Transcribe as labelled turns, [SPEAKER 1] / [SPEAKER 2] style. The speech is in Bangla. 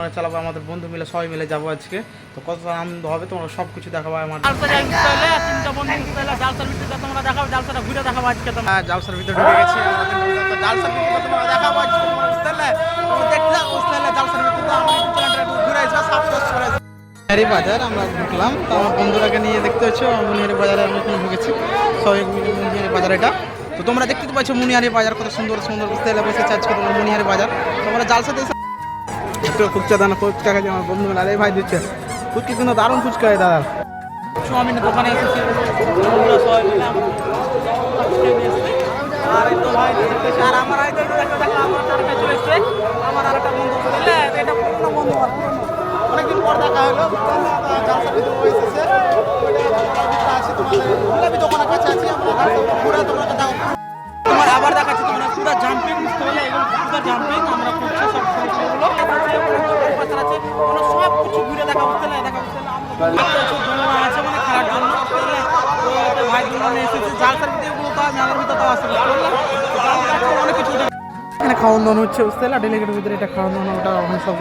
[SPEAKER 1] চালাবো আমাদের বন্ধু মিলে সবাই মিলে যাবো আজকে। তো কত আনন্দ হবে তোমরা সব কিছু দেখাবো আমার
[SPEAKER 2] জালসাটা ঘুরে দেখাবো আজকে।
[SPEAKER 1] জালসার ভিতরে ঢুকে গেছি জালসার ভিতরে তোমরা দেখাবো আজকে তোমরা বুঝতে পারলে দেখতে বুঝতে পারলে জালসার ভিতরে আমরা একটু চ্যানেলটা একটু ঘুরে আসবো সাবস্ক্রাইব করে মুনিহারি বাজার আমরা ঢুকলাম। তো আমার বন্ধুরাকে নিয়ে দেখতে হচ্ছে মুনিহারি বাজারে আমি এখানে ঢুকেছি সবাই মুনিহারি বাজার এটা। তো তোমরা দেখতে তো পাচ্ছ মুনিহারি বাজার কত সুন্দর সুন্দর বুঝতে পারলে বসেছে আজকে তোমরা মুনিহারি বাজার। তোমরা জালসাতে একটু ফুচকা দানা ফুচকা খাচ্ছি আমার বন্ধু মিলে। আরে ভাই দিচ্ছে ফুচকা কিন্তু দারুণ ফুচকা হয় দাদা।
[SPEAKER 2] চাউমিনের দোকানে এসেছি সবাই মিলে আর এই তো ভাই দেখতেছি আর আমার আইতে দেখো আমার আরেকটা চলে এসছে আমার আরেকটা বন্ধু বুঝলে এটা পুরনো বন্ধু
[SPEAKER 1] অনেকদিন পর দেখা হলো জালসার ভিতরে এসেছে ওইটা আছে তোমাদের গোলাপি দোকানের কাছে আছি আমরা পুরো তোমরা দাও
[SPEAKER 2] তোমার আবার দেখাচ্ছি তোমরা পুরো জাম্পিং বুঝতে পারলে এগুলো পুরো জাম্পিং আমরা করছি সব খেলাগুলো আছে ওগুলো সব কিছু ঘুরে দেখা বুঝতে না দেখা বুঝতে না আমরা আছে মানে খেলার জন্য বুঝতে ভাই দুজন এসেছে জালসার ভিতরে এগুলো তো মেলার ভিতরে তো আছে বুঝতে পারলে অনেক কিছু
[SPEAKER 1] এখানে খাওয়ান দাওয়ানো হচ্ছে বুঝতে পারলে ডেলিগেটের ভিতরে এটা খাওয়ান দাওয়ানো ওটা সব